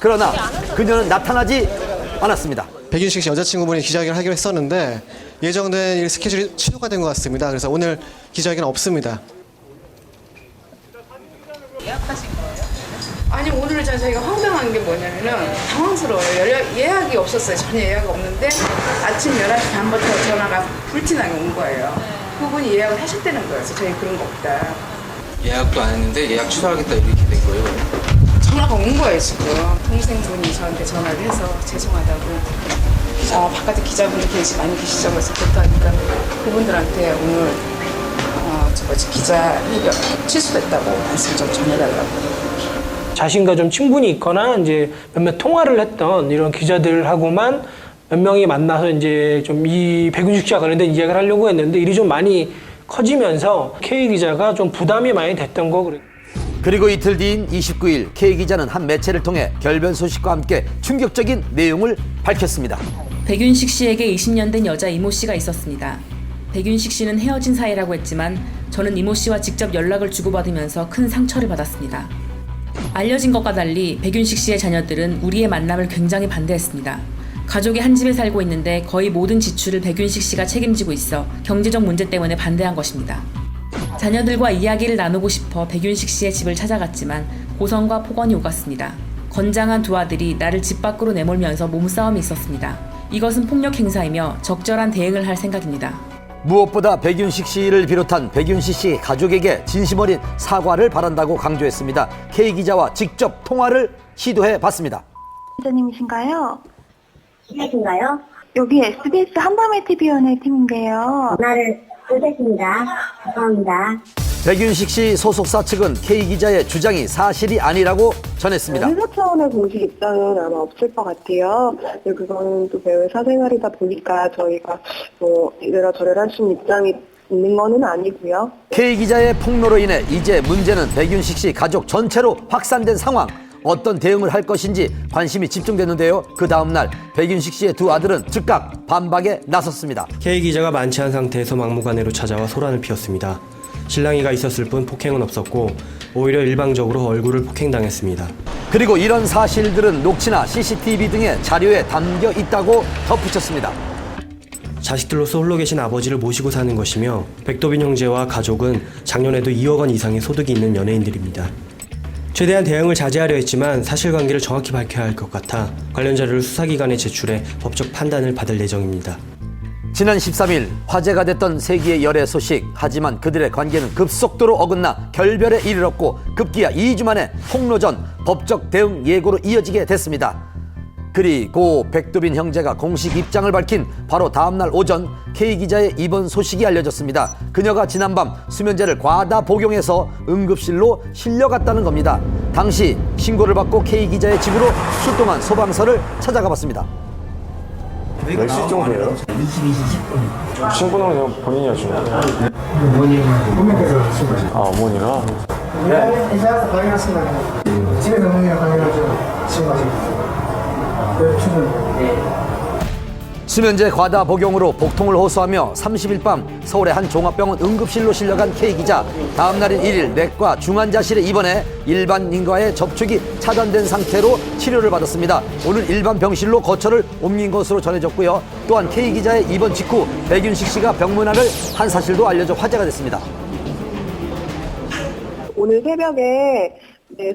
그러나 그녀는 나타나지 않았습니다. 백윤식 씨 여자친구분이 기자회견을 하기로 했었는데 예정된 일 스케줄이 취소가 된 것 같습니다. 그래서 오늘 기자회견은 없습니다. 예약하신 거예요? 아니 오늘 저희가 황당한 게 뭐냐면은 당황스러워요. 예약이 없었어요. 전혀 예약이 없는데 아침 11시 반부터 전화가 불티나게 온 거예요. 그분이 예약을 하셨다는 거예요. 그래서 저희 그런 거 없다. 예약도 안 했는데 예약 취소하겠다 이렇게 된 거예요. 전화가 온 거예요 지금. 동생분이 저한테 전화를 해서 죄송하다고. 바깥에 기자분들 많이 계시죠. 그래서 그렇다니까 그분들한테 오늘 기자회견 취소됐다고 말씀 좀 전해달라고. 자신과 좀 친분이 있거나 이제 몇몇 통화를 했던 이런 기자들하고만 몇 명이 만나서 이제 좀 이 백윤식 씨와 관련된 이야기를 하려고 했는데 일이 좀 많이 커지면서 K 기자가 좀 부담이 많이 됐던 거 그래요. 그리고 이틀 뒤인 29일 K 기자는 한 매체를 통해 결별 소식과 함께 충격적인 내용을 밝혔습니다. 백윤식 씨에게 20년 된 여자 이모 씨가 있었습니다. 백윤식 씨는 헤어진 사이라고 했지만 저는 이모 씨와 직접 연락을 주고받으면서 큰 상처를 받았습니다. 알려진 것과 달리 백윤식 씨의 자녀들은 우리의 만남을 굉장히 반대했습니다. 가족이 한 집에 살고 있는데 거의 모든 지출을 백윤식 씨가 책임지고 있어 경제적 문제 때문에 반대한 것입니다. 자녀들과 이야기를 나누고 싶어 백윤식 씨의 집을 찾아갔지만 고성과 폭언이 오갔습니다. 건장한 두 아들이 나를 집 밖으로 내몰면서 몸싸움이 있었습니다. 이것은 폭력 행사이며 적절한 대응을 할 생각입니다. 무엇보다 백윤식 씨를 비롯한 백윤식 씨 가족에게 진심 어린 사과를 바란다고 강조했습니다. K 기자와 직접 통화를 시도해 봤습니다. 기자님이신가요? 기자신가요? 여기 SBS 한밤의 TV연예 팀인데요. 전화를 못했습니다. 죄송합니다. 백윤식 씨 소속사 측은 K 기자의 주장이 사실이 아니라고 전했습니다. 회사 차원의 공식 입장은 아마 없을 것 같아요. 근데 그거는 또 배우의 사생활이다 보니까 저희가 뭐 이래라 저래라 할 수 있는 입장이 있는 거는 아니고요. K 기자의 폭로로 인해 이제 문제는 백윤식 씨 가족 전체로 확산된 상황. 어떤 대응을 할 것인지 관심이 집중됐는데요. 그 다음 날 백윤식 씨의 두 아들은 즉각 반박에 나섰습니다. K 기자가 만취한 상태에서 막무가내로 찾아와 소란을 피웠습니다. 신랑이가 있었을 뿐 폭행은 없었고 오히려 일방적으로 얼굴을 폭행당했습니다. 그리고 이런 사실들은 녹취나 CCTV 등의 자료에 담겨 있다고 덧붙였습니다. 자식들로서 홀로 계신 아버지를 모시고 사는 것이며 백도빈 형제와 가족은 작년에도 2억 원 이상의 소득이 있는 연예인들입니다. 최대한 대응을 자제하려 했지만 사실관계를 정확히 밝혀야 할 것 같아 관련 자료를 수사기관에 제출해 법적 판단을 받을 예정입니다. 지난 13일 화제가 됐던 세기의 열애 소식. 하지만 그들의 관계는 급속도로 어긋나 결별에 이르렀고 급기야 2주 만에 폭로전 법적 대응 예고로 이어지게 됐습니다. 그리고 백도빈 형제가 공식 입장을 밝힌 바로 다음날 오전 K기자의 입원 소식이 알려졌습니다. 그녀가 지난밤 수면제를 과다 복용해서 응급실로 실려갔다는 겁니다. 당시 신고를 받고 K기자의 집으로 출동한 소방서를 찾아가 봤습니다. 몇 시 정도예요? 22시 10분. 신고는 그냥 본인이 하신 거예요? 어머니께서 신고하셨어요. 아, 어머니가? 네. 이사해서 강의하신다고. 집에서 어머니랑 강의하셔서 신고하셨어요. 수면제 과다 복용으로 복통을 호소하며 30일 밤 서울의 한 종합병원 응급실로 실려간 K기자. 다음 날인 1일 내과 중환자실에 입원해 일반인과의 접촉이 차단된 상태로 치료를 받았습니다. 오늘 일반 병실로 거처를 옮긴 것으로 전해졌고요. 또한 K기자의 입원 직후 백윤식 씨가 병문안을 한 사실도 알려져 화제가 됐습니다. 오늘 새벽에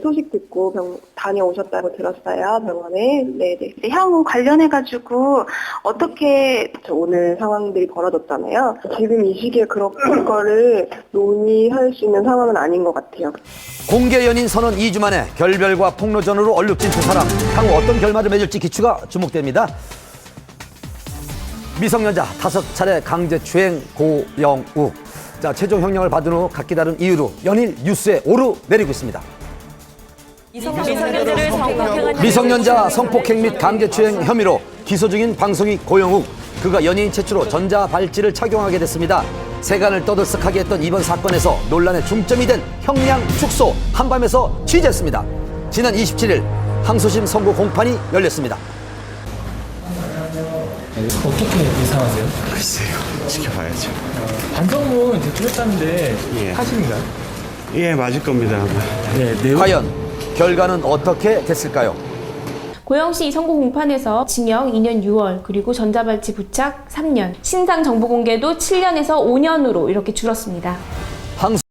소식 듣고 다녀오셨다고 들었어요, 병원에. 네네. 향후 관련해가지고 어떻게 오늘 상황들이 벌어졌잖아요. 지금 이 시기에 그런 거를 논의할 수 있는 상황은 아닌 것 같아요. 공개 연인 선언 2주 만에 결별과 폭로전으로 얼룩진 두 사람. 향후 어떤 결말을 맺을지 기추가 주목됩니다. 미성년자 5차례 강제추행 고영욱. 자, 최종 형량을 받은 후 각기 다른 이유로 연일 뉴스에 오르내리고 있습니다. 미성년자 성폭행 및 강제추행 혐의로 기소 중인 방송인 고영욱. 그가 연예인 최초로 전자발찌를 착용하게 됐습니다. 세간을 떠들썩하게 했던 이번 사건에서 논란의 중점이 된 형량 축소 한밤에서 취재했습니다. 지난 27일 항소심 선고 공판이 열렸습니다. 어떻게 예상하세요? 글쎄요, 지켜봐야죠. 반성문 제출했다는데 사실인가요? 예, 맞을 겁니다. 아마. 네, 과연 결과는 어떻게 됐을까요? 고영씨 선고 공판에서 징역 2년 6월, 그리고 전자발찌 부착 3년, 신상 정보 공개도 7년에서 5년으로 이렇게 줄었습니다.